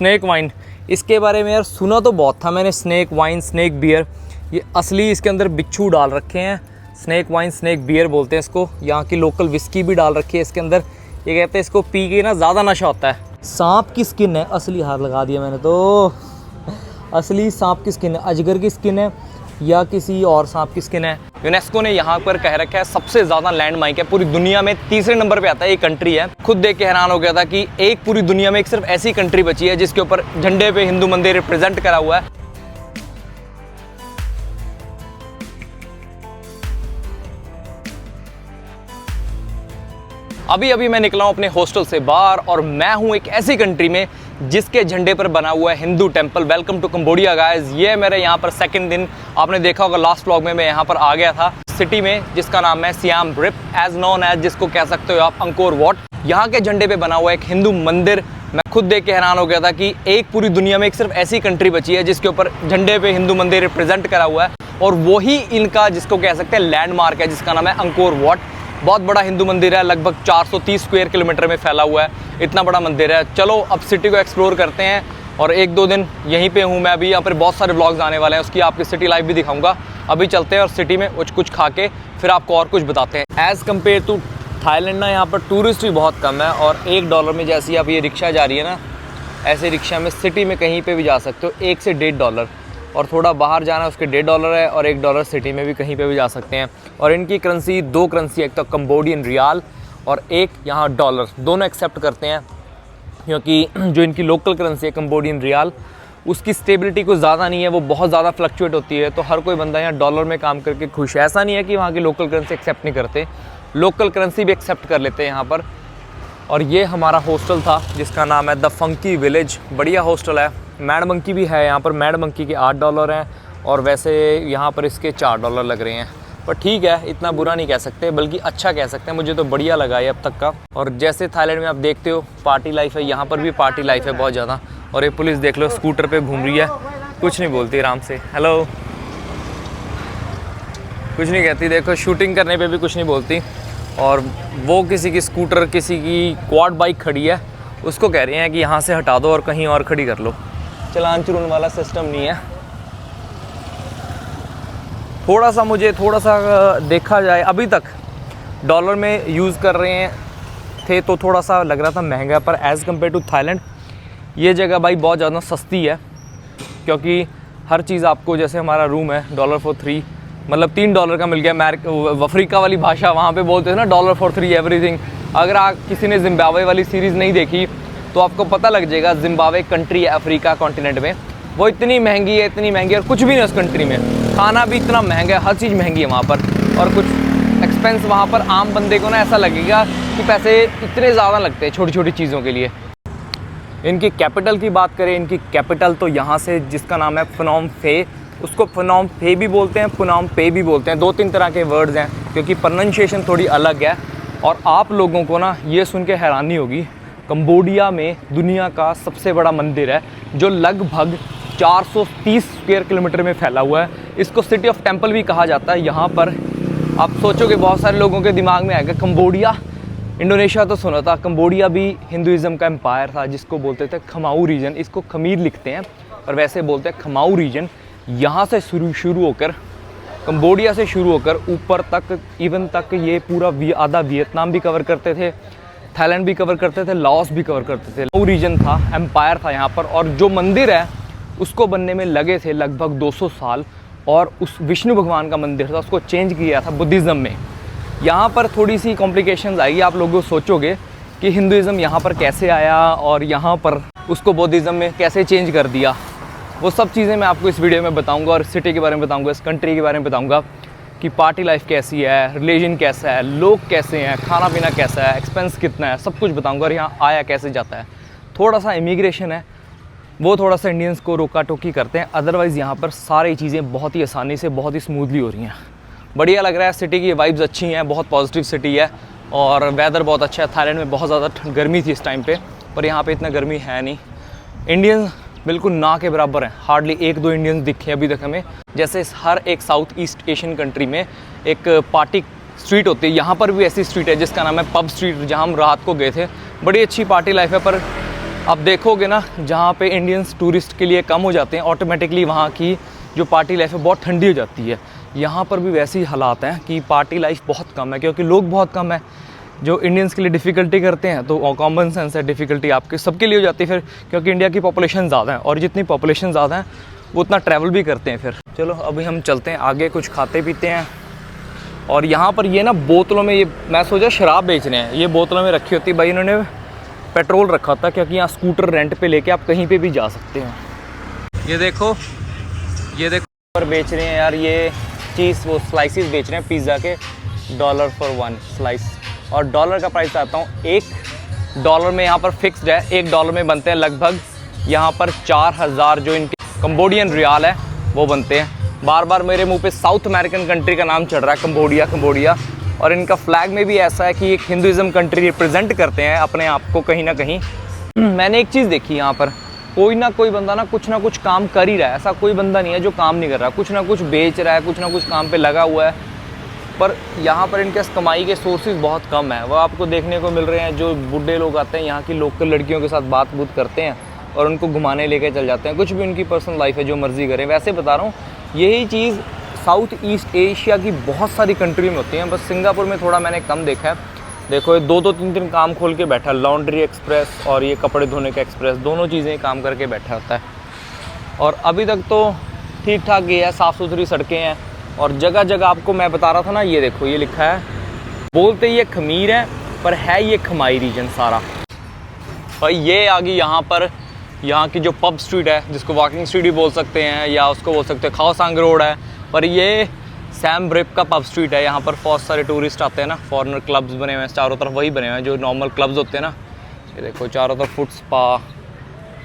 Snack wine, इसके बारे में यार सुना तो बहुत था मैंने, स्नैक वाइन, स्नैक बियर। ये असली इसके अंदर बिच्छू डाल रखे हैं। स्नैक वाइन, स्नैक बियर बोलते हैं इसको। यहाँ की लोकल विस्की भी डाल रखी है इसके अंदर। ये कहते हैं इसको पी के ना ज़्यादा नशा होता है। सांप की स्किन है, असली हार लगा दिया मैंने तो। असली सांप की स्किन है, अजगर की स्किन है या किसी और सांप की स्किन है। यूनेस्को ने यहाँ पर कह रखा है सबसे ज़्यादा लैंडमार्क है पूरी दुनिया में, तीसरे नंबर पे आता है ये कंट्री है। खुद देख के हैरान हो गया था कि एक पूरी दुनिया में एक सिर्फ ऐसी कंट्री बची है जिसके ऊपर झंडे पे हिंदू मंदिर रिप्रेजेंट करा हुआ है। अभी अभी मैं निकला हूँ अपने हॉस्टल से बाहर और मैं हूँ एक ऐसी कंट्री में जिसके झंडे पर बना हुआ है Hindu temple. Welcome to Cambodia guys. ये मेरे यहाँ पर सेकंड दिन। आपने देखा होगा लास्ट व्लॉग में मैं यहाँ पर आ गया था सिटी में जिसका नाम है Siem Reap, as known as, जिसको कह सकते हो आप अंकोर वाट। यहाँ के झंडे पे बना हुआ एक हिंदू मंदिर। मैं खुद देख के हैरान हो गया था कि एक पूरी दुनिया में एक सिर्फ ऐसी कंट्री बची है जिसके ऊपर झंडे पे हिंदू मंदिर रिप्रेजेंट करा हुआ है और वही इनका जिसको कह सकते हैं लैंडमार्क है, जिसका नाम है अंकोर वाट। बहुत बड़ा हिंदू मंदिर है, लगभग 430 स्क्वायर किलोमीटर में फैला हुआ है, इतना बड़ा मंदिर है। चलो अब सिटी को एक्सप्लोर करते हैं और एक दो दिन यहीं पे हूँ मैं अभी। यहाँ पर बहुत सारे व्लॉग्स आने वाले हैं, उसकी आपकी सिटी लाइफ भी दिखाऊंगा। अभी चलते हैं और सिटी में कुछ खा के फिर आपको और कुछ बताते हैं। एज़ कम्पेयर टू थाईलैंड ना यहाँ पर टूरिस्ट भी बहुत कम है और $1 में जैसी आप ये रिक्शा जा रही है ना, ऐसे रिक्शा में सिटी में कहीं पर भी जा सकते हो, $1 से $1.5। और थोड़ा बाहर जाना है उसके $1.5 है और $1 सिटी में भी कहीं पे भी जा सकते हैं। और इनकी करेंसी दो करेंसी, एक तो कंबोडियन रियाल और एक यहाँ डॉलर, दोनों एक्सेप्ट करते हैं क्योंकि जो इनकी लोकल करेंसी है कंबोडियन रियाल, उसकी स्टेबिलिटी कुछ ज़्यादा नहीं है, वो बहुत ज़्यादा फ्लक्चुएट होती है। तो हर कोई बंदा यहाँ डॉलर में काम करके खुश है। ऐसा नहीं है कि वहाँ की लोकल करेंसी एक्सेप्ट नहीं करते, लोकल करेंसी भी एक्सेप्ट कर लेते हैं यहाँ पर। और ये हमारा हॉस्टल था जिसका नाम है द फंकी विलेज। बढ़िया हॉस्टल है। मैड मंकी भी है यहाँ पर। मैड मंकी के $8 हैं और वैसे यहाँ पर इसके $4 लग रहे हैं। पर ठीक है, इतना बुरा नहीं कह सकते, बल्कि अच्छा कह सकते हैं। मुझे तो बढ़िया लगा है अब तक का। और जैसे थाईलैंड में आप देखते हो पार्टी लाइफ है, यहाँ पर भी पार्टी लाइफ है बहुत ज़्यादा। और ये पुलिस देख लो स्कूटर पे घूम रही है, कुछ नहीं बोलती, आराम से हेलो कुछ नहीं कहती। देखो शूटिंग करने पे भी कुछ नहीं बोलती। और वो किसी की स्कूटर, किसी की क्वाड बाइक खड़ी है, उसको कह रहे हैं कि यहाँ से हटा दो और कहीं और खड़ी कर लो। चलान चुरून वाला सिस्टम नहीं है। थोड़ा सा देखा जाए, अभी तक डॉलर में यूज़ कर रहे हैं थे तो थोड़ा सा लग रहा था महंगा, पर एज़ कम्पेयर टू थाईलैंड ये जगह भाई बहुत ज़्यादा सस्ती है। क्योंकि हर चीज़ आपको, जैसे हमारा रूम है $1 for 3, मतलब $3 का मिल गया। अफ्रीका वाली भाषा वहाँ पे बोलते हैं ना, $1 for 3 एवरीथिंग। अगर आप किसी ने जिम्बाब्वे वाली सीरीज़ नहीं देखी तो आपको पता लग जाएगा, जिम्बाब्वे कंट्री है अफ्रीका कॉन्टिनेंट में, वो इतनी महंगी है, इतनी महंगी है और कुछ भी नहीं उस कंट्री में। खाना भी इतना महंगा है, हर चीज़ महंगी है वहाँ पर। और कुछ एक्सपेंस वहाँ पर आम बंदे को ना ऐसा लगेगा कि पैसे इतने ज़्यादा लगते हैं छोटी छोटी चीज़ों के लिए। इनकी कैपिटल की बात करें, इनकी कैपिटल तो यहाँ से जिसका नाम है फनोम फे, उसको फनोम फे भी बोलते हैं, फनोम पे भी बोलते हैं। 2-3 तरह के वर्ड्स हैं क्योंकि प्रोनाउंसिएशन थोड़ी अलग है। और आप लोगों को ना ये सुन के हैरानी होगी, कंबोडिया में दुनिया का सबसे बड़ा मंदिर है जो लगभग 430 स्क्वायर किलोमीटर में फैला हुआ है। इसको सिटी ऑफ टेंपल भी कहा जाता है। यहाँ पर आप सोचोगे, बहुत सारे लोगों के दिमाग में आएगा कंबोडिया, इंडोनेशिया तो सुना था। कंबोडिया भी हिंदुइज़्म का एम्पायर था जिसको बोलते थे खमाऊ रीजन। इसको खमीर लिखते हैं और वैसे बोलते हैं खमाऊ रीजन। यहाँ से शुरू होकर, कंबोडिया से शुरू होकर ऊपर तक, इवन तक ये पूरा आधा वियतनाम भी कवर करते थे, थाईलैंड भी कवर करते थे, लाओस भी कवर करते थे। खमाऊ रीजन था, एम्पायर था यहाँ पर। और जो मंदिर है उसको बनने में लगे थे लगभग 200 साल। और उस विष्णु भगवान का मंदिर था, उसको चेंज किया था बुद्धिज़्म में। यहाँ पर थोड़ी सी कॉम्प्लिकेशंस आई। आप लोग सोचोगे कि हिंदुइज़्म यहाँ पर कैसे आया और यहाँ पर उसको बुद्धिज़्म में कैसे चेंज कर दिया। वो सब चीज़ें मैं आपको इस वीडियो में बताऊंगा और सिटी के बारे में बताऊंगा, इस कंट्री के बारे में बताऊंगा कि पार्टी लाइफ कैसी है, रिलीजन कैसा है, लोग कैसे हैं, खाना पीना कैसा है, एक्सपेंस कितना है, सब कुछ बताऊंगा। और यहाँ आया कैसे जाता है। थोड़ा सा इमिग्रेशन है, वो थोड़ा सा इंडियंस को रोका टोकी करते हैं। अदरवाइज़ यहाँ पर सारी चीज़ें बहुत ही आसानी से, बहुत ही स्मूथली हो रही हैं। बढ़िया लग रहा है। सिटी की वाइब्स अच्छी हैं, बहुत पॉजिटिव सिटी है और वेदर बहुत अच्छा है। थाईलैंड में बहुत ज़्यादा गर्मी थी इस टाइम पे, पर यहाँ पे इतना गर्मी है नहीं। इंडियंस बिल्कुल ना के बराबर हैं, हार्डली 1-2 इंडियंस दिखे अभी तक हमें। जैसे हर एक साउथ ईस्ट एशियन कंट्री में एक पार्टी स्ट्रीट होती है, यहाँ पर भी ऐसी स्ट्रीट है जिसका नाम है पब स्ट्रीट, जहाँ हम रात को गए थे। बड़ी अच्छी पार्टी लाइफ है, पर अब देखोगे ना, जहाँ पे इंडियंस टूरिस्ट के लिए कम हो जाते हैं, ऑटोमेटिकली वहाँ की जो पार्टी लाइफ है बहुत ठंडी हो जाती है। यहाँ पर भी वैसे ही हालात हैं कि पार्टी लाइफ बहुत कम है, क्योंकि लोग बहुत कम है। जो इंडियंस के लिए डिफ़िकल्टी करते हैं, तो कॉमन सेंस है, डिफ़िकल्टी आपके सबके लिए हो जाती है फिर, क्योंकि इंडिया की पॉपुलेशन ज़्यादा है, और जितनी पॉपुलेशन ज़्यादा है वो उतना ट्रैवल भी करते हैं फिर। चलो अभी हम चलते हैं आगे, कुछ खाते पीते हैं। और यहाँ पर ये ना बोतलों में, ये मैं सोचा शराब बेच रहे हैं, ये बोतलों में रखी होती है भाई, इन्होंने पेट्रोल रखा होता है, क्योंकि यहाँ स्कूटर रेंट पे लेके आप कहीं पे भी जा सकते हैं। ये देखो पर बेच रहे हैं यार, ये चीज़ वो स्लाइसिस बेच रहे हैं पिज़्ज़ा के, $1 for 1 स्लाइस। और डॉलर का प्राइस आता हूँ, $1 में यहाँ पर फिक्स्ड है, $1 में बनते हैं लगभग यहाँ पर 4000 जो इनके कंबोडियन रियाल है वो बनते हैं। बार बार मेरे मुंह पे साउथ अमेरिकन कंट्री का नाम चढ़ रहा है, कंबोडिया। और इनका फ्लैग में भी ऐसा है कि एक हिंदुज़म कंट्री रिप्रेजेंट करते हैं अपने आप को कहीं ना कहीं। मैंने एक चीज़ देखी, यहाँ पर कोई ना कोई बंदा ना कुछ काम कर ही रहा है। ऐसा कोई बंदा नहीं है जो काम नहीं कर रहा, कुछ ना कुछ बेच रहा है, कुछ ना कुछ काम पे लगा हुआ है। पर यहाँ पर इनके कमाई के सोर्सेज बहुत कम है। वो आपको देखने को मिल रहे हैं, जो बूढ़े लोग आते हैं यहाँ की लोकल लड़कियों के साथ बात करते हैं और उनको घुमाने लेके चल जाते हैं। कुछ भी उनकी पर्सनल लाइफ है, जो मर्ज़ी करें। वैसे बता रहा हूँ, यही चीज़ साउथ ईस्ट एशिया की बहुत सारी कंट्री में होती हैं, बस सिंगापुर में थोड़ा मैंने कम देखा है। देखो ये 2-3 काम खोल के बैठा, लॉन्ड्री एक्सप्रेस और ये कपड़े धोने का एक्सप्रेस, दोनों चीज़ें काम करके बैठा होता है। और अभी तक तो ठीक ठाक ही है, साफ़ सुथरी सड़कें हैं। और जगह जगह आपको मैं बता रहा था ना, ये देखो ये लिखा है, बोलते ये खमीर है पर है ये खमाई रीजन सारा। भाई ये आ गई यहाँ पर, यहाँ की जो पब स्ट्रीट है, जिसको वॉकिंग स्ट्रीट भी बोल सकते हैं, या उसको बोल सकते हैं खाओ सांग रोड है, पर ये सैम ब्रिप का पब स्ट्रीट है। यहाँ पर बहुत सारे टूरिस्ट आते हैं ना, फॉरेनर क्लब्स बने हुए हैं चारों तरफ, वही बने हुए हैं जो नॉर्मल क्लब्स होते हैं ना। ये देखो चारों तरफ फूड स्पा,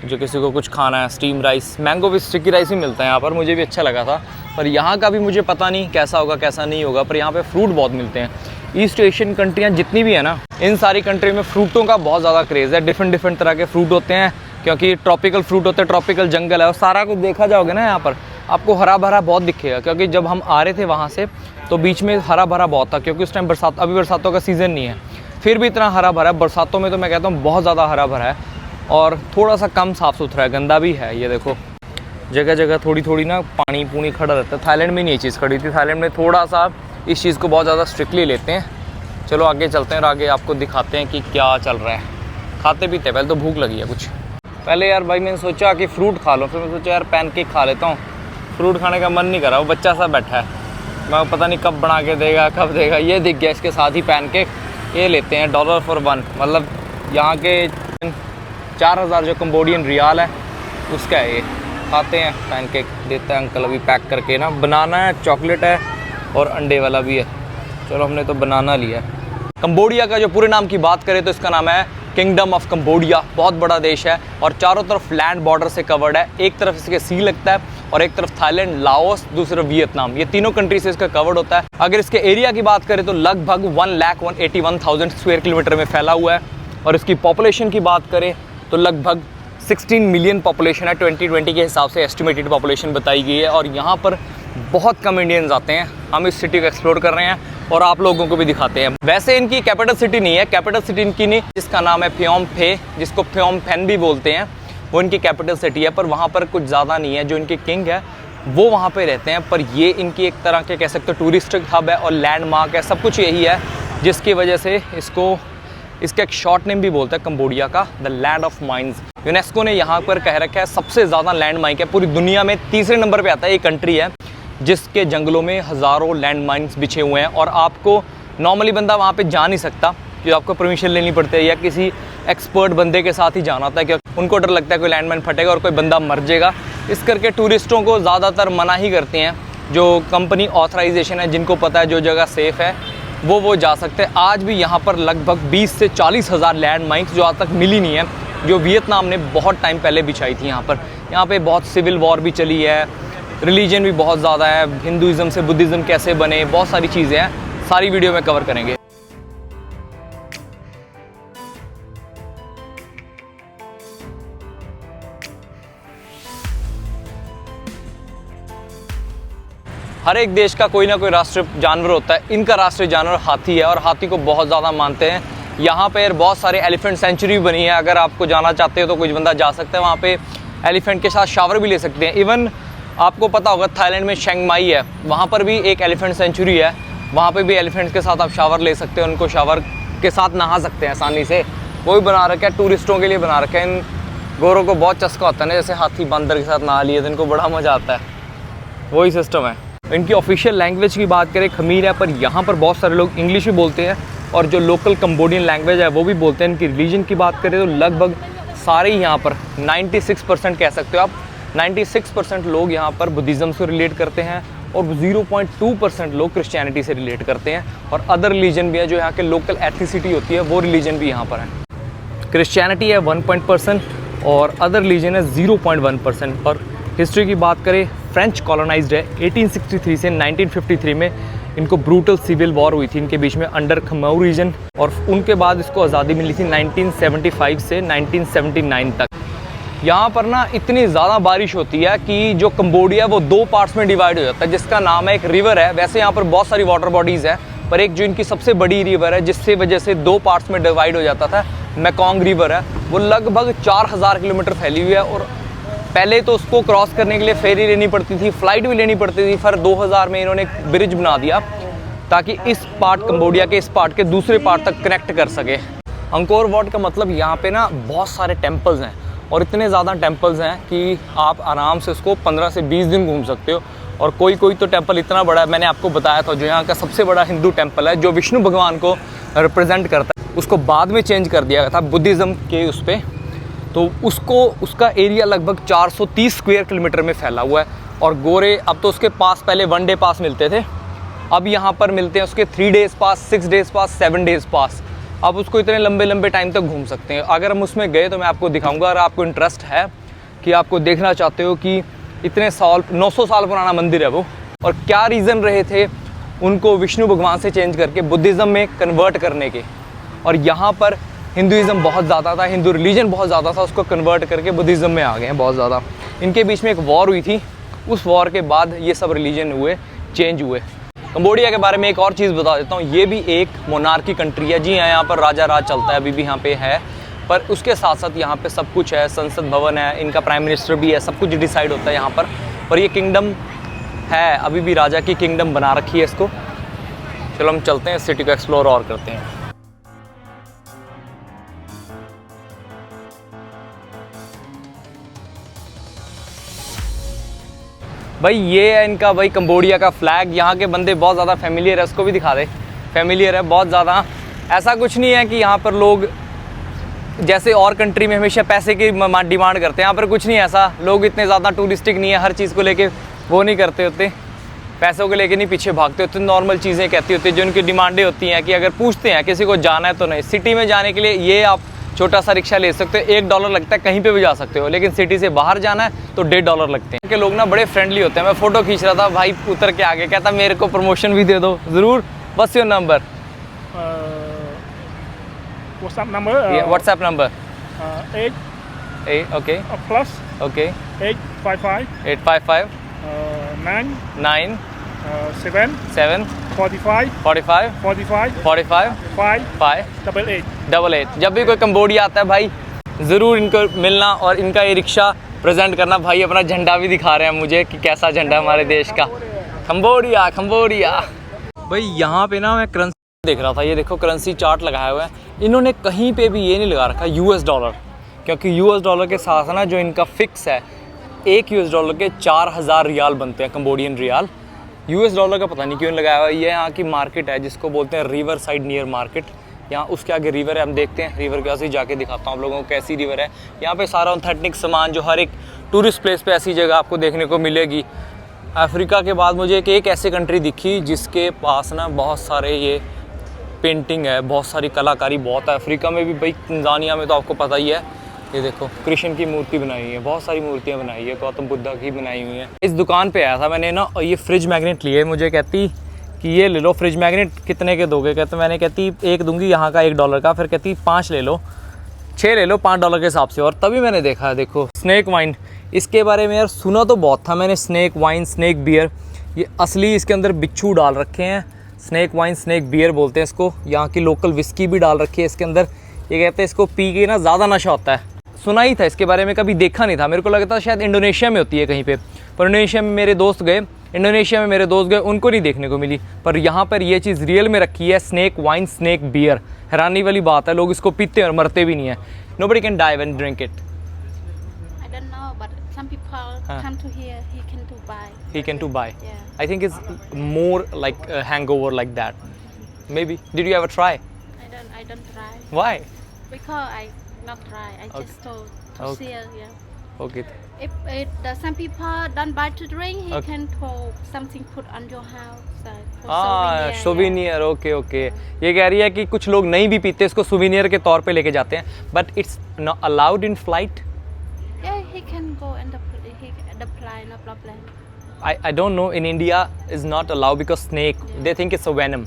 जो किसी को कुछ खाना है, स्टीम राइस, मैंगो भी स्टिकी राइस भी मिलता है यहाँ पर, मुझे भी अच्छा लगा था। पर यहाँ का भी मुझे पता नहीं कैसा होगा कैसा नहीं होगा, पर यहाँ पे फ्रूट बहुत मिलते हैं। ईस्ट एशियन कंट्रियाँ जितनी भी है ना, इन सारी कंट्री में फ्रूटों का बहुत ज़्यादा क्रेज़ है। डिफरेंट तरह के फ्रूट होते हैं, क्योंकि ट्रॉपिकल फ्रूट होते हैं, ट्रॉपिकल जंगल है। और सारा कुछ देखा जाओगे ना, यहाँ पर आपको हरा भरा बहुत दिखेगा, क्योंकि जब हम आ रहे थे वहाँ से तो बीच में हरा भरा बहुत था, क्योंकि उस टाइम बरसात, अभी बरसातों का सीज़न नहीं है, फिर भी इतना हरा भरा है। बरसातों में तो मैं कहता हूँ बहुत ज़्यादा हरा भरा है, और थोड़ा सा कम साफ़ सुथरा है, गंदा भी है। ये देखो जगह जगह थोड़ी ना पानी पूनी खड़ा रहता है। थाईलैंड में नहीं ये चीज़ खड़ी थी, थाईलैंड में थोड़ा सा इस चीज़ को बहुत ज़्यादा स्ट्रिक्टली लेते हैं। चलो आगे चलते हैं और आगे आपको दिखाते हैं कि क्या चल रहा है। खाते पीते, पहले तो भूख लगी है कुछ। पहले यार भाई मैंने सोचा कि फ्रूट खा लो, फिर मैं सोचा यार पैनकेक खा लेता हूँ। फ्रूट खाने का मन नहीं कर रहा, वो बच्चा सा बैठा है, मैं पता नहीं कब बना के देगा, कब देगा। ये दिख गया इसके साथ ही पैनकेक, ये लेते हैं $1 for 1, मतलब यहाँ के 4000 जो कंबोडियन रियाल है उसका है। ये खाते हैं पैनकेक, देता है अंकल अभी पैक करके ना। बनाना है, चॉकलेट है और अंडे वाला भी है। चलो हमने तो बनाना लिया है। कंबोडिया का जो पूरे नाम की बात करें तो इसका नाम है किंगडम ऑफ कंबोडिया। बहुत बड़ा देश है और चारों तरफ लैंड बॉर्डर से कवर्ड है। एक तरफ इसके सी लगता है और एक तरफ थाईलैंड, लाओस, दूसरा वियतनाम, ये तीनों कंट्री से इसका कवर्ड होता है। अगर इसके एरिया की बात करें तो लगभग 1,181,000 स्क्वायर किलोमीटर में फैला हुआ है। और इसकी पॉपुलेशन की बात करें तो लगभग 16 मिलियन पॉपुलेशन है, 2020 के हिसाब से एस्टिमेटेड पॉपुलेशन बताई गई है। और यहाँ पर बहुत कम इंडियंस आते हैं। हम इस सिटी को एक्सप्लोर कर रहे हैं और आप लोगों को भी दिखाते हैं। वैसे इनकी कैपिटल सिटी नहीं है, कैपिटल सिटी इनकी नहीं, जिसका नाम है फ्योम फे, जिसको फ्योम फेन भी बोलते हैं, वो इनकी कैपिटल सिटी है। पर वहाँ पर कुछ ज़्यादा नहीं है, जो इनके किंग है वो वहाँ पे रहते हैं। पर ये इनकी एक तरह के कह सकते हो टूरिस्ट हब है और लैंडमार्क है, सब कुछ यही है, जिसकी वजह से इसका एक शॉर्ट नेम भी बोलता है कंबोडिया का, the land of mines. UNESCO ने यहाँ पर कह रखा है सबसे ज़्यादा लैंड माइन है पूरी दुनिया में। तीसरे नंबर पे आता है ये कंट्री है जिसके जंगलों में हज़ारों लैंड माइन्स बिछे हुए हैं। और आपको नॉर्मली बंदा वहाँ पे जा नहीं सकता, कि आपको परमिशन लेनी पड़ती है या किसी एक्सपर्ट बंदे के साथ ही जाना होता है, क्योंकि उनको डर लगता है कोई लैंड माइन फटेगा और कोई बंदा मर जाएगा। इस करके टूरिस्टों को ज़्यादातर मना ही करते हैं। जो कंपनी ऑथराइजेशन है, जिनको पता है जो जगह सेफ़ है वो जा सकते हैं। आज भी यहाँ पर लगभग 20 से 40 हज़ार लैंड माइन्स जो आज तक मिली नहीं है, जो वियतनाम ने बहुत टाइम पहले बिछाई थी। यहाँ पे बहुत सिविल वॉर भी चली है, रिलीजन भी बहुत ज़्यादा है, हिंदुज़म से बुद्धिज़्म कैसे बने, बहुत सारी चीज़ें हैं, सारी वीडियो में कवर करेंगे। हर एक देश का कोई ना कोई राष्ट्रीय जानवर होता है। इनका राष्ट्रीय जानवर हाथी है और हाथी को बहुत ज़्यादा मानते हैं। यहाँ पे बहुत सारे एलिफेंट सेंचुरी बनी है, अगर आपको जाना चाहते हो तो कुछ बंदा जा सकता है वहाँ पे, एलिफेंट के साथ शावर भी ले सकते हैं। इवन आपको पता होगा थाईलैंड में चियांग माई है, वहाँ पर भी एक एलिफेंट सेंचुरी है, वहाँ पे भी एलिफेंट्स के साथ आप शावर ले सकते हो, उनको शावर के साथ नहा सकते हैं आसानी से। वो भी बना रखा है, टूरिस्टों के लिए बना रखा है। इन गोरों को बहुत चस्का होता है ना, जैसे हाथी बंदर के साथ नहा लिए तो इनको बड़ा मज़ा आता है, वही सिस्टम है। इनकी ऑफिशियल लैंग्वेज की बात करें खमीर है, पर यहाँ पर बहुत सारे लोग इंग्लिश भी बोलते हैं और जो लोकल कंबोडियन लैंग्वेज है वो भी बोलते हैं। इनकी रिलीजन की बात करें तो लगभग सारे ही यहाँ पर 96% कह सकते हो आप, 96% लोग यहाँ पर बुद्धिज़्म से रिलेट करते हैं और 0.2% लोग क्रिश्चियनिटी से रिलेट करते हैं। और अदर रिलीजन भी है, जो यहाँ के लोकल एथनिसिटी होती है वो रिलीजन भी यहाँ पर है। क्रिश्चियनिटी है 1% और अदर रिलीजन है 0.1%। और हिस्ट्री की बात करें, फ्रेंच कॉलोनाइज्ड है 1863 से 1953 में इनको ब्रूटल सिविल वॉर हुई थी इनके बीच में अंडर खमाऊ रीजन, और उनके बाद इसको आज़ादी मिली थी 1975 से 1979 तक। यहाँ पर ना इतनी ज़्यादा बारिश होती है कि जो कंबोडिया वो 2 पार्ट्स में डिवाइड हो जाता है, जिसका नाम है, एक रिवर है, वैसे यहाँ पर बहुत सारी वाटर बॉडीज़ है, पर एक जो इनकी सबसे बड़ी रिवर है जिससे वजह से 2 पार्ट्स में डिवाइड हो जाता था, मेकोंग रिवर है, वो लगभग 4000 किलोमीटर फैली हुई है। और पहले तो उसको क्रॉस करने के लिए फेरी लेनी पड़ती थी, फ़्लाइट भी लेनी पड़ती थी, फिर 2000 में इन्होंने एक ब्रिज बना दिया ताकि इस पार्ट कंबोडिया के इस पार्ट के दूसरे पार्ट तक कनेक्ट कर सके। अंकोर वाट का मतलब यहाँ पे ना बहुत सारे टेम्पल्स हैं और इतने ज़्यादा टेम्पल्स हैं कि आप आराम से उसको 15 से 20 दिन घूम सकते हो। और कोई कोई तो टेम्पल इतना बड़ा है, मैंने आपको बताया था, जो यहाँ का सबसे बड़ा हिंदू टेम्पल है जो विष्णु भगवान को रिप्रेजेंट करता है, उसको बाद में चेंज कर दिया गया था बुद्धिज़्म के उस पर, तो उसका एरिया लगभग 430 स्क्वायर किलोमीटर में फैला हुआ है। और गोरे अब तो उसके पास पहले 1 डे पास मिलते थे, अब यहाँ पर मिलते हैं उसके 3 डेज़ पास, 6 डेज़ पास, 7 डेज़ पास। आप उसको इतने लंबे लंबे टाइम तक घूम सकते हैं। अगर हम उसमें गए तो मैं आपको दिखाऊंगा, अगर आपको इंटरेस्ट है कि आपको देखना चाहते हो कि इतने साल 900 साल पुराना मंदिर है वो, और क्या रीज़न रहे थे उनको विष्णु भगवान से चेंज करके बुद्धिज़्म में कन्वर्ट करने के। और यहाँ पर हिंदुज़म बहुत ज़्यादा था, हिंदू रिलीजन बहुत ज़्यादा था, उसको कन्वर्ट करके बुद्धिज़्म में आ गए हैं बहुत ज़्यादा। इनके बीच में एक वॉर हुई थी, उस वॉर के बाद ये सब रिलीजन हुए, चेंज हुए। कंबोडिया के बारे में एक और चीज़ बता देता हूँ, ये भी एक मोनार्की कंट्री है। जी हाँ, यहाँ पर राजा राज चलता है, अभी भी यहाँ पे है, पर उसके साथ साथ यहाँ पे सब कुछ है, संसद भवन है, इनका प्राइम मिनिस्टर भी है, सब कुछ डिसाइड होता है यहाँ पर ये किंगडम है, अभी भी राजा की किंगडम बना रखी है इसको। चलो हम चलते हैं, सिटी को एक्सप्लोर और करते हैं। भाई ये है इनका भाई कंबोडिया का फ्लैग, यहाँ के बंदे बहुत ज़्यादा फेमिलियर है, उसको भी दिखा दे, फेमिलियर है बहुत ज़्यादा। ऐसा कुछ नहीं है कि यहाँ पर लोग जैसे और कंट्री में हमेशा पैसे की डिमांड करते हैं, यहाँ पर कुछ नहीं ऐसा, लोग इतने ज़्यादा टूरिस्टिक नहीं है, हर चीज़ को लेके वो नहीं करते होते, पैसों को लेके नहीं पीछे भागते होते, नॉर्मल चीज़ें कहती होती है जो उनकी डिमांडें होती हैं कि अगर पूछते हैं किसी को जाना है तो नहीं। सिटी में जाने के लिए ये आप छोटा सा रिक्शा ले सकते हो, $1 लगता है, कहीं पे भी जा सकते हो, लेकिन सिटी से बाहर जाना है तो $1.5 लगते हैं। के लोग ना बड़े फ्रेंडली होते हैं। मैं फ़ोटो खींच रहा था, भाई उतर के आगे कहता मेरे को प्रमोशन भी दे दो ज़रूर। What's your number? WhatsApp number? WhatsApp number 8 okay plus okay 855 855 9 9 7 7 45 45 45 45 5 5 88। 88। जब भी कोई कंबोडिया आता है भाई ज़रूर इनको मिलना और इनका ये रिक्शा प्रेजेंट करना। भाई अपना झंडा भी दिखा रहे हैं मुझे कि कैसा झंडा हमारे देश का, कंबोडिया कंबोडिया। भाई यहाँ पे ना मैं करेंसी देख रहा था, ये देखो करेंसी चार्ट लगाया हुआ है, इन्होंने कहीं पे भी ये नहीं लगा रखा $, क्योंकि $, के साथ ना जो इनका फिक्स है, $1 के 4000 रियाल बनते हैं, कंबोडियन रियाल। $, का पता नहीं क्यों लगाया हुआ है। ये यहाँ की मार्केट है जिसको बोलते हैं रिवर साइड नियर मार्केट। यहाँ उसके आगे रिवर है, हम देखते हैं रिवर के ऐसे जाके दिखाता हूँ आप लोगों को कैसी रिवर है। यहाँ पे सारा ऑथेंटिक सामान जो हर एक टूरिस्ट प्लेस पे ऐसी जगह आपको देखने को मिलेगी। अफ्रीका के बाद मुझे एक ऐसी कंट्री दिखी जिसके पास ना बहुत सारे ये पेंटिंग है, बहुत सारी कलाकारी बहुत है। अफ्रीका में भी भाई, तंजानिया में तो आपको पता ही है, ये देखो कृष्ण की मूर्ति बनाई हुई है, बहुत सारी मूर्तियाँ बनाई है, गौतम बुद्धा की बनाई हुई हैं। इस दुकान पे आया था मैंने ना, और ये फ्रिज मैग्नेट लिए, मुझे कहती कि ये ले लो फ्रिज मैग्नेट, कितने के दोगे? कहते मैंने कहती एक दूंगी यहाँ का $1 का, फिर कहती 5 ले लो, 6 ले लो $5 के हिसाब से। और तभी मैंने देखा, देखो स्नैक वाइन, इसके बारे में यार सुना तो बहुत था मैंने, स्नैक वाइन, स्नैक बियर, ये असली इसके अंदर बिच्छू डाल रखे हैं स्नैक वाइन, स्नैक बियर बोलते हैं इसको। यहाँ की लोकल विस्की भी डाल रखी है इसके अंदर। ये कहते हैं इसको पी के ना ज़्यादा नशा होता है। सुना ही था इसके बारे में, कभी देखा नहीं था। मेरे को लगता था शायद इंडोनेशिया में होती है कहीं पे, पर इंडोनेशिया में मेरे दोस्त गए, उनको नहीं देखने को मिली। पर यहाँ पर ये चीज़ रियल में रखी है, स्नैक वाइन, स्नैक बियर। हैरानी वाली बात है, लोग इसको पीते हैं और मरते भी नहीं है। Nobody can die when drink it. I don't know, but some people come to here. He can to buy. He can to buy. Yeah. I think it's more like a hangover like that. Maybe. Did you ever try? I don't try Why? because I not try. I Okay. just to Okay. see. Yeah. Okay. If some people don't buy to drink, he Okay. can put something put on your house. For souvenir. Okay okay. ये कह रही है कि कुछ लोग नहीं भी पीते, इसको सुविनियर के तौर पे लेके जाते हैं, but it's not allowed in flight. Yeah, he can go and the plane, no problem. I don't know, in India is not allowed because snake, they think it's a venom.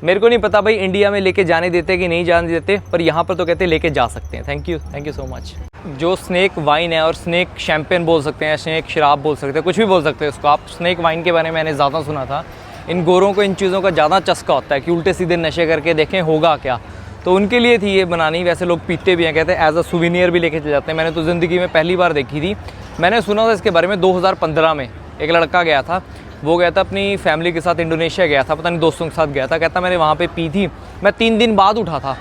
मेरे को नहीं पता भाई इंडिया में लेके जाने देते कि नहीं जाने देते, पर यहाँ पर तो कहते हैं लेके जा सकते हैं। Thank you so much. जो स्नैक वाइन है और स्नैक शैम्पेन बोल सकते हैं, स्नैक शराब बोल सकते हैं, कुछ भी बोल सकते हैं उसको आप। स्नैक वाइन के बारे में मैंने ज़्यादा सुना था। इन गोरों को इन चीज़ों का ज़्यादा चस्का होता है कि उल्टे सीधे नशे करके देखें होगा क्या, तो उनके लिए थी ये बनानी। वैसे लोग पीते भी हैं, कहते हैं एज अ सुविनियर भी लेके चले जाते हैं। मैंने तो ज़िंदगी में पहली बार देखी थी। मैंने सुना था इसके बारे में 2015 में। एक लड़का गया था, वो गया था अपनी फैमिली के साथ, इंडोनेशिया गया था, पता नहीं दोस्तों के साथ गया था। कहता मैंने वहाँ पे पी थी, मैं 3 दिन बाद उठा था।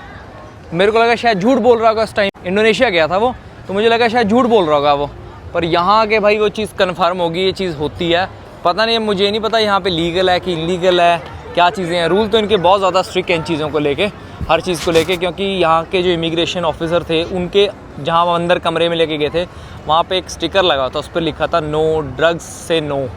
मेरे को लगा शायद झूठ बोल रहा होगा उस टाइम। इंडोनेशिया गया था वो, तो मुझे लगा शायद झूठ बोल रहा होगा वो, पर यहाँ आके भाई वो चीज़ कन्फर्म होगी, ये चीज़ होती है। पता नहीं, मुझे नहीं पता यहाँ पे लीगल है कि इलीगल है, क्या चीज़ें हैं। रूल तो इनके बहुत ज़्यादा स्ट्रिक्ट हैं इन चीज़ों को लेके, हर चीज़ को लेके, क्योंकि यहाँ के जो इमिग्रेशन ऑफिसर थे उनके जहाँ वो अंदर कमरे में लेके गए थे, वहाँ पे एक स्टिकर लगा था, उस पर लिखा था नो ड्रग्स से नो,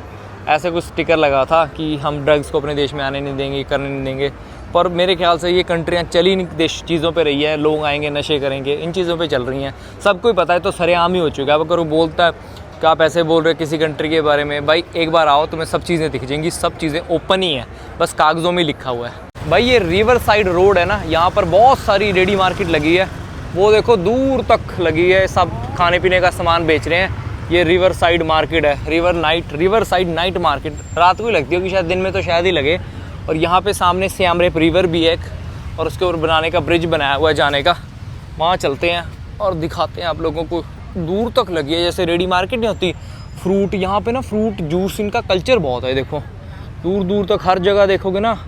ऐसे कुछ स्टिकर लगा था कि हम ड्रग्स को अपने देश में आने नहीं देंगे, करने नहीं देंगे। पर मेरे ख्याल से ये कंट्रियाँ चली इन देश चीज़ों पे रही है, लोग आएंगे नशे करेंगे, इन चीज़ों पे चल रही हैं। सबको ही पता है, तो सरेआम ही हो चुका है। अब अगर वो बोलता है कि आप ऐसे बोल रहे किसी कंट्री के बारे में, भाई एक बार आओ तुम्हें सब चीज़ें दिख जाएंगी, सब चीज़ें ओपन ही हैं, बस कागज़ों में लिखा हुआ है। भाई ये रिवर साइड रोड है ना, यहाँ पर बहुत सारी रेडी मार्केट लगी है, वो देखो दूर तक लगी है, सब खाने पीने का सामान बेच रहे हैं। ये रिवर साइड मार्केट है, रिवर साइड नाइट मार्केट। रात को ही लगती होगी शायद, दिन में तो शायद ही लगे। और यहाँ पे सामने सियाम रेप रिवर भी है एक, और उसके ऊपर बनाने का ब्रिज बनाया हुआ है जाने का। वहाँ चलते हैं और दिखाते हैं आप लोगों को। दूर तक लगी है, जैसे रेडी मार्केट नहीं होती। फ्रूट यहाँ पे ना, फ्रूट जूस इनका कल्चर बहुत है। देखो दूर दूर तक हर जगह देखोगे ना,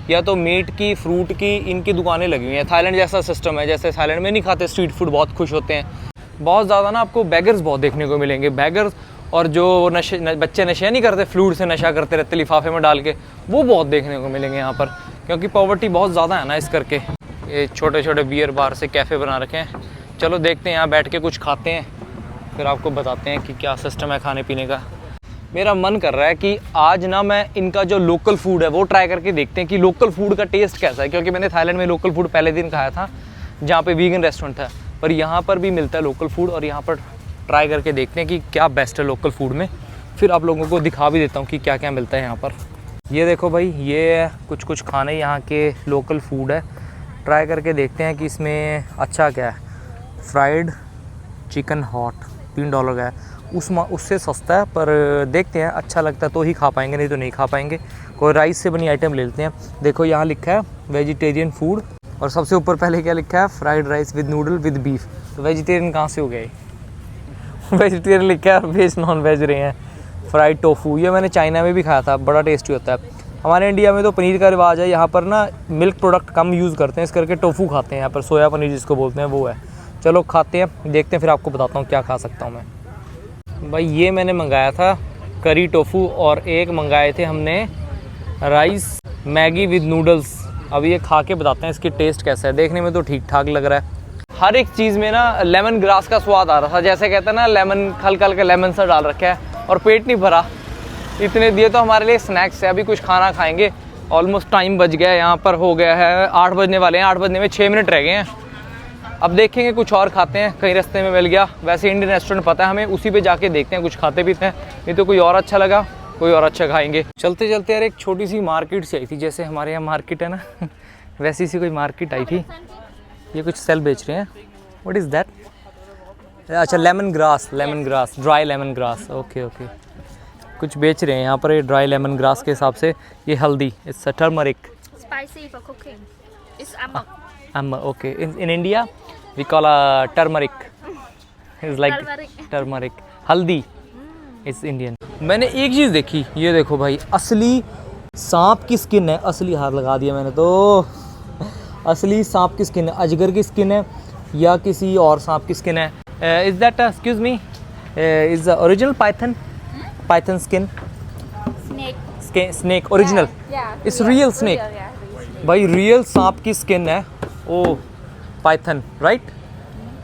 या तो मीट की, फ्रूट की इनकी दुकानें लगी हुई हैं। थाईलैंड जैसा सिस्टम है, जैसे थाईलैंड में नहीं खाते स्ट्रीट फूड, बहुत खुश होते हैं। बहुत ज़्यादा ना आपको बैगर्स बहुत देखने को मिलेंगे, बैगर्स। और जो बच्चे नशे नहीं करते, फ्लूड से नशा करते रहते लिफाफे में डाल के, वो बहुत देखने को मिलेंगे यहाँ पर, क्योंकि पॉवर्टी बहुत ज़्यादा है ना इस करके। ये छोटे छोटे बियर बार से कैफ़े बना रखे हैं। चलो देखते हैं, यहाँ बैठ के कुछ खाते हैं, फिर आपको बताते हैं कि क्या सिस्टम है खाने पीने का। मेरा मन कर रहा है कि आज ना मैं इनका जो लोकल फूड है वो ट्राई करके देखते हैं कि लोकल फूड का टेस्ट कैसा है। क्योंकि मैंने थाईलैंड में लोकल फूड पहले दिन खाया था, जहाँ पे वीगन रेस्टोरेंट था, पर यहाँ पर भी मिलता है लोकल फूड, और यहाँ पर ट्राई करके देखते हैं कि क्या बेस्ट है लोकल फूड में। फिर आप लोगों को दिखा भी देता हूँ कि क्या क्या मिलता है यहाँ पर। ये देखो भाई, ये कुछ खाने यहाँ के लोकल फूड है, ट्राई करके देखते हैं कि इसमें अच्छा क्या है। फ्राइड चिकन हॉट $3 का है, उससे सस्ता है, पर देखते हैं अच्छा लगता है तो ही खा पाएंगे, नहीं तो नहीं खा पाएंगे। कोई राइस से बनी आइटम ले लेते हैं। देखो यहाँ लिखा है वेजिटेरियन फूड, और सबसे ऊपर पहले क्या लिखा है, fried rice with noodle with beef. तो वेजिटेरियन कहाँ से हो गए वेजिटेरियन लिखा है, वेज नॉन वेज रहे हैं। फ्राइड टोफू, ये मैंने चाइना में भी खाया था, बड़ा टेस्टी होता है। हमारे इंडिया में तो पनीर का रिवाज है, यहाँ पर ना मिल्क प्रोडक्ट कम यूज़ करते हैं, इस करके टोफू खाते हैं यहाँ पर, सोया पनीर जिसको बोलते हैं वो है। चलो खाते हैं, देखते हैं, फिर आपको बताता हूँ क्या खा सकता हूँ मैं। भाई ये मैंने मंगाया था करी टोफू, और एक मंगाए थे हमने राइस मैगी विद नूडल्स। अब ये खा के बताते हैं इसकी टेस्ट कैसा है। देखने में तो ठीक ठाक लग रहा है। हर एक चीज़ में ना लेमन ग्रास का स्वाद आ रहा था, जैसे कहते हैं ना लेमन, हल्का हल्का लेमन सा डाल रखा है, और पेट नहीं भरा। इतने दिए तो हमारे लिए स्नैक्स है, अभी कुछ खाना खाएंगे। ऑलमोस्ट टाइम बज गया है, यहाँ पर हो गया है 8 बजने वाले हैं, 8 बजने में 6 मिनट रह गए हैं। अब देखेंगे कुछ और खाते हैं, कहीं रास्ते में मिल गया। वैसे इंडियन रेस्टोरेंट पता है हमें, उसी पे जाके देखते हैं, कुछ खाते पीते हैं, नहीं तो कोई और अच्छा लगा कोई और अच्छा खाएंगे। चलते चलते यार एक छोटी सी मार्केट से आई थी, जैसे हमारे यहाँ मार्केट है ना वैसी सी कोई मार्केट आई थी। ये कुछ सेल बेच रहे हैं, व्हाट इज़ दैट? अच्छा lemon grass, dry lemon grass, okay कुछ बेच रहे हैं यहाँ पर। ये ड्राई लेमन ग्रास के हिसाब से, ये हल्दी, it's turmeric, spicy for cooking. It's amok. Okay. In India, we call turmeric. It's like turmeric. हल्दी इज इंडियन। मैंने एक चीज़ देखी, ये देखो भाई, असली सांप की स्किन है। असली हाथ लगा दिया मैंने तो। असली सांप की स्किन है, अजगर की स्किन है या किसी और सांप की स्किन है। Is that excuse me is the original python skin? Snake original? It's real snake भाई, रियल सांप की स्किन है। Oh python right,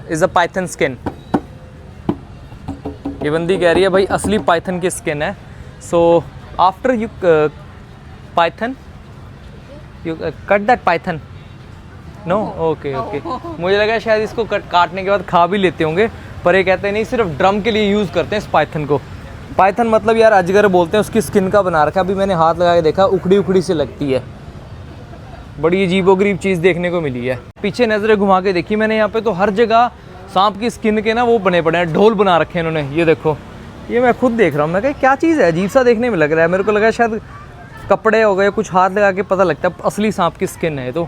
is a python skin. ये बंदी कह रही है भाई असली पाइथन की स्किन है। So after you python you cut that python? No, okay okay. मुझे लगा शायद इसको काटने के बाद खा भी लेते होंगे, पर ये कहते हैं नहीं, सिर्फ ड्रम के लिए यूज़ करते हैं इस पाइथन को। पाइथन मतलब यार अजगर बोलते हैं, उसकी स्किन का बना रखा। अभी मैंने हाथ लगा के देखा, उखड़ी उखड़ी से लगती है। बड़ी अजीबोगरीब चीज़ देखने को मिली है। पीछे नज़रें घुमा के देखी मैंने, यहाँ पे तो हर जगह सांप की स्किन के ना वो बने पड़े हैं, ढोल बना रखे हैं इन्होंने। ये देखो, ये मैं खुद देख रहा हूँ। मैं कहा क्या चीज़ है, अजीब सा देखने में लग रहा है। मेरे को लगा शायद कपड़े हो गए, कुछ हाथ लगा के पता लगता है असली सांप की स्किन है। तो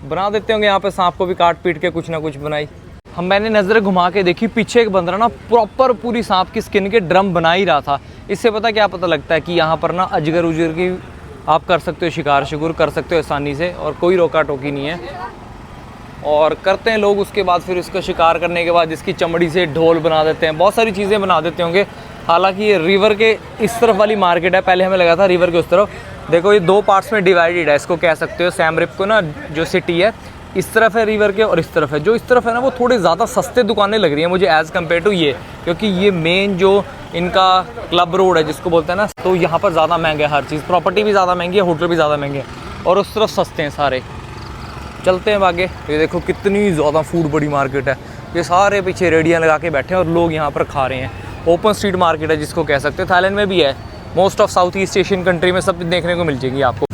बना देते होंगे यहाँ पे, सांप को भी काट पीट के कुछ ना कुछ बनाई। मैंने नज़र घुमा के देखी, पीछे एक बंदरा ना प्रॉपर पूरी सांप की स्किन के ड्रम बना ही रहा था। इससे क्या पता लगता है कि यहाँ पर ना अजगर उजगर की आप कर सकते हो, शिकार शिकुर कर सकते हो आसानी से, और कोई रोका टोकी नहीं है। और करते हैं लोग, उसके बाद फिर इसका शिकार करने के बाद इसकी चमड़ी से ढोल बना देते हैं, बहुत सारी चीज़ें बना देते होंगे। हालांकि ये रिवर के इस तरफ वाली मार्केट है, पहले हमें लगा था रिवर के उस तरफ। देखो ये दो पार्ट्स में डिवाइडेड है, इसको कह सकते हो। सैम रिप को ना जो सिटी है इस तरफ है रिवर के, और इस तरफ है। जो इस तरफ है ना वो थोड़ी ज़्यादा सस्ते दुकानें लग रही हैं मुझे एज़ कम्पेयर टू ये, क्योंकि ये मेन जो इनका क्लब रोड है जिसको बोलते हैं ना, तो यहाँ पर ज़्यादा महंगा है हर चीज़। प्रॉपर्टी भी ज़्यादा महंगी है, होटल भी ज़्यादा महंगे हैं, और उस तरफ सस्ते हैं सारे। चलते हैं आगे। ये देखो कितनी ज़्यादा फूड बड़ी मार्केट है। ये सारे पीछे रेडियाँ लगा के बैठे हैं और लोग यहाँ पर खा रहे हैं। ओपन स्ट्रीट मार्केट है जिसको कह सकते हैं। थाईलैंड में भी है, most of south east Asian country में सब देखने को मिल जाएगी आपको।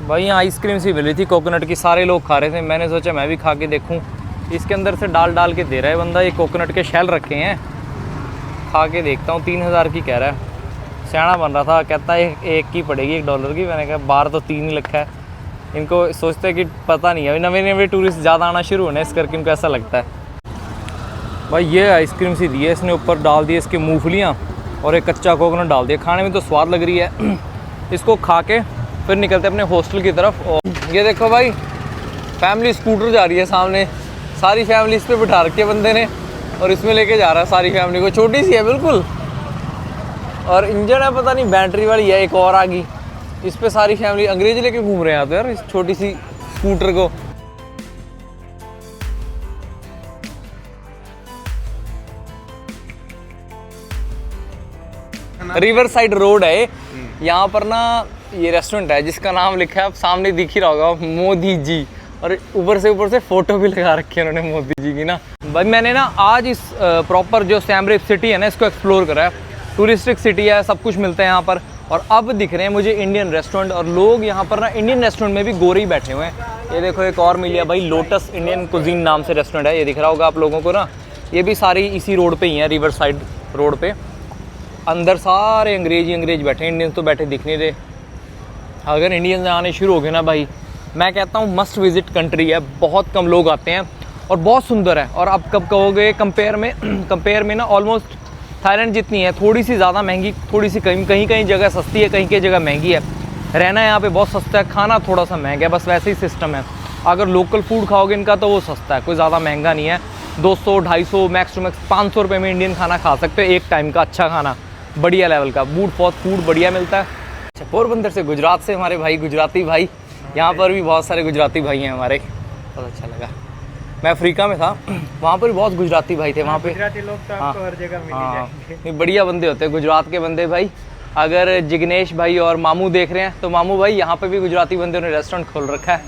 भाई यहाँ आइसक्रीम सी मिल रही थी कोकोनट की, सारे लोग खा रहे थे। मैंने सोचा मैं भी खा के देखूँ। इसके अंदर से डाल के दे रहा है बंदा। ये कोकोनट के शेल रखे हैं, खा के देखता हूँ। 3000 की कह रहा है। सियाना बन रहा था, कहता है एक की पड़ेगी $1 की। मैंने कहा बाहर तो 3 ही लिखा है। इनको सोचते हैं कि पता नहीं है, नवे नवे टूरिस्ट ज़्यादा आना शुरू होने, इस करके इनको ऐसा लगता है। भाई ये आइसक्रीम सी दी है इसने, ऊपर डाल दिए इसकी मूंगफलियाँ और एक कच्चा कोकोनट डाल दिया। खाने में तो स्वाद लग रही है। इसको खा के फिर निकलते अपने हॉस्टल की तरफ। और ये देखो भाई, फैमिली स्कूटर जा रही है सामने। सारी फैमिली इस पर बिठा रखी है बंदे ने, और इसमें लेके जा रहा है सारी फैमिली को। छोटी सी है बिल्कुल, और इंजन है पता नहीं बैटरी वाली है, एक और आ गई। इस पे सारी फैमिली अंग्रेजी लेके घूम रहे हैं तो यार, इस छोटी सी स्कूटर को। रिवर साइड रोड है यहाँ पर ना। ये रेस्टोरेंट है जिसका नाम लिखा है, आप सामने दिख ही रहा होगा, मोदी जी। और ऊपर से फोटो भी लगा रखी है उन्होंने मोदी जी की ना। भाई मैंने ना आज इस प्रॉपर जो सैम रिप सिटी है ना, इसको एक्सप्लोर करा है। टूरिस्टिक सिटी है, सब कुछ मिलता है यहाँ पर। और अब दिख रहे हैं मुझे इंडियन रेस्टोरेंट, और लोग यहाँ पर ना इंडियन रेस्टोरेंट में भी गोरे ही बैठे हुए हैं। ये देखो एक और मिल गया भाई, लोटस इंडियन कुजीन नाम से रेस्टोरेंट है। ये दिख रहा होगा आप लोगों को ना। ये भी सारी इसी रोड पे ही हैं, रिवर साइड रोड पे। अंदर सारे अंग्रेज बैठे हैं, इंडियंस तो बैठे दिख नहीं रहे। अगर इंडियंस आने शुरू हो गए ना भाई, मैं कहता हूँ मस्ट विजिट कंट्री है। बहुत कम लोग आते हैं और बहुत सुंदर है। और अब कब कहोगे कंपेयर में ना ऑलमोस्ट थाईलैंड जितनी है, थोड़ी सी ज़्यादा महंगी, थोड़ी सी कहीं जगह सस्ती है, कहीं जगह महंगी है। रहना यहाँ पे बहुत सस्ता है, खाना थोड़ा सा महंगा है, बस वैसे ही सिस्टम है। अगर लोकल फूड खाओगे इनका तो वो सस्ता है, कोई ज़्यादा महंगा नहीं है। 200, 250, मैक्स टू मैक्स 500 रुपये में इंडियन खाना खा सकते हो, एक टाइम का अच्छा खाना, बढ़िया लेवल का। फूड बढ़िया मिलता है। अच्छा, पोरबंदर से, गुजरात से हमारे भाई, गुजराती भाई। यहाँ पर भी बहुत सारे गुजराती भाई हैं हमारे, बहुत अच्छा लगा। मैं अफ्रीका में था, वहाँ पर भी बहुत गुजराती भाई थे। वहाँ पे गुजराती लोग तो आपको हर जगह मिल जाएंगे। बढ़िया बंदे होते हैं गुजरात के बंदे भाई। अगर जिग्नेश भाई और मामू देख रहे हैं तो मामू भाई, यहाँ पे भी गुजराती बंदे ने रेस्टोरेंट खोल रखा है।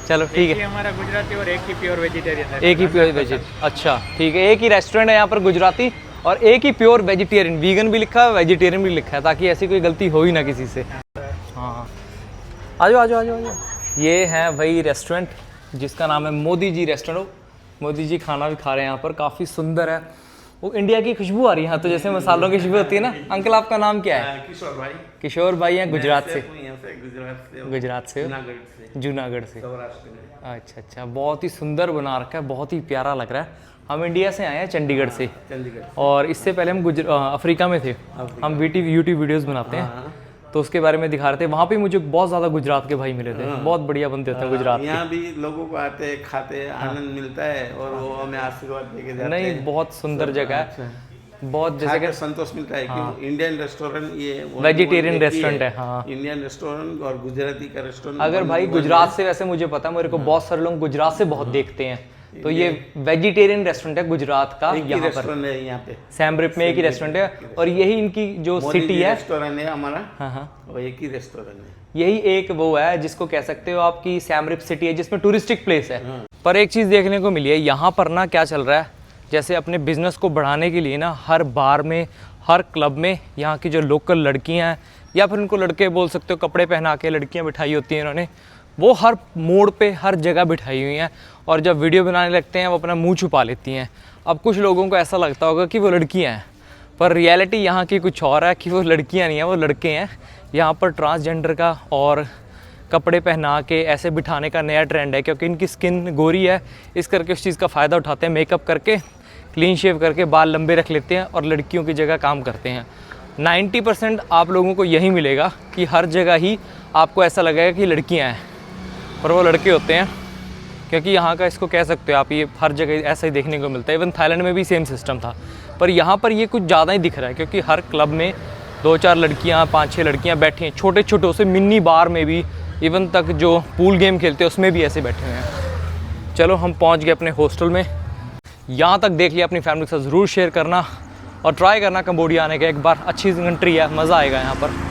चलो ठीक है, हमारा गुजराती और एक ही प्योर वेजिटेरियन है। एक ही प्योर वेजिटेरियन। अच्छा ठीक है, एक ही रेस्टोरेंट है यहाँ पर गुजराती, और एक ही प्योर वेजिटेरियन। वीगन भी लिखा है, वेजिटेरियन भी लिखा है, ताकि ऐसी कोई गलती हो ही ना किसी से। हाँ, आ जाओ। ये है भाई रेस्टोरेंट जिसका नाम है मोदी जी रेस्टोरेंट। मोदी जी खाना भी खा रहे हैं यहाँ पर, काफ़ी सुंदर है। वो इंडिया की खुशबू आ रही है यहाँ तो, जैसे मसालों की खुशबू होती है ना। अंकल आपका नाम क्या है? किशोर भाई। किशोर भाई हैं गुजरात से? गुजरात से, जूनागढ़ से। सौराष्ट्र में। अच्छा, बहुत ही सुंदर बना रखा है, बहुत ही प्यारा लग रहा है। हम इंडिया से आए हैं, चंडीगढ़ से, और इससे पहले हम अफ्रीका में थे। हम यूट्यूब वीडियोस बनाते हैं, तो उसके बारे में दिखा रहे थे। वहाँ पे मुझे बहुत ज़्यादा गुजरात के भाई मिले थे, बहुत बढ़िया बनते होते हैं गुजरात यहाँ भी लोगों को आते खाते आनंद मिलता है, और वो हमें आशीर्वाद देके जाते हैं। नहीं, बहुत सुंदर जगह है, बहुत जैसे कि संतोष मिलता है कि इंडियन रेस्टोरेंट, ये वेजिटेरियन रेस्टोरेंट है। हाँ, इंडियन रेस्टोरेंट और गुजराती का रेस्टोरेंट। अगर भाई गुजरात से, वैसे मुझे पता है, मेरे को बहुत सारे लोग गुजरात से बहुत देखते हैं, तो ये वेजिटेरियन रेस्टोरेंट है गुजरात का। यहाँ पर सैम रिप में एक ही रेस्टोरेंट है, और यही इनकी जो सिटी है, रेस्टोरेंट है हमारा। हाँ, वो एक ही रेस्टोरेंट है। यही एक वो है जिसको कह सकते हो आपकी सैम रिप सिटी है, जिसमें टूरिस्टिक प्लेस है। पर एक चीज़ देखने को मिली है यहाँ पर ना, क्या चल रहा है, जैसे अपने बिजनेस को बढ़ाने के लिए ना, हर बार में, हर क्लब में यहाँ की जो लोकल लड़कियाँ हैं, या फिर उनको लड़के बोल सकते हो, कपड़े पहना के लड़कियाँ बिठाई होती हैं इन्होंने, वो हर मोड़ पे हर जगह बिठाई हुई हैं, और जब वीडियो बनाने लगते हैं वो अपना मुंह छुपा लेती हैं। अब कुछ लोगों को ऐसा लगता होगा कि वो लड़कियां हैं, पर रियलिटी यहाँ की कुछ और है कि वो लड़कियां नहीं हैं, वो लड़के हैं। यहाँ पर ट्रांसजेंडर का और कपड़े पहना के ऐसे बिठाने का नया ट्रेंड है, क्योंकि इनकी स्किन गोरी है, इस करके उस चीज़ का फ़ायदा उठाते हैं। मेकअप करके, क्लीन शेव करके, बाल लंबे रख लेते हैं और लड़कियों की जगह काम करते हैं। 90% आप लोगों को यही मिलेगा कि हर जगह ही आपको ऐसा लगेगा कि लड़कियाँ हैं, पर वो लड़के होते हैं, क्योंकि यहाँ का, इसको कह सकते हो आप, ये हर जगह ऐसा ही देखने को मिलता है। इवन थाईलैंड में भी सेम सिस्टम था, पर यहाँ पर ये कुछ ज़्यादा ही दिख रहा है, क्योंकि हर क्लब में 2-4 लड़कियाँ, 5-6 लड़कियाँ बैठी हैं, छोटे छोटे से मिनी बार में भी, इवन तक जो पूल गेम खेलते हैं उसमें भी ऐसे बैठे हुए हैं। चलो हम पहुँच गए अपने हॉस्टल में। यहाँ तक देख लिया, अपनी फैमिली के साथ ज़रूर शेयर करना और ट्राई करना कंबोडिया आने का एक बार। अच्छी कंट्री है, मज़ा आएगा यहाँ पर।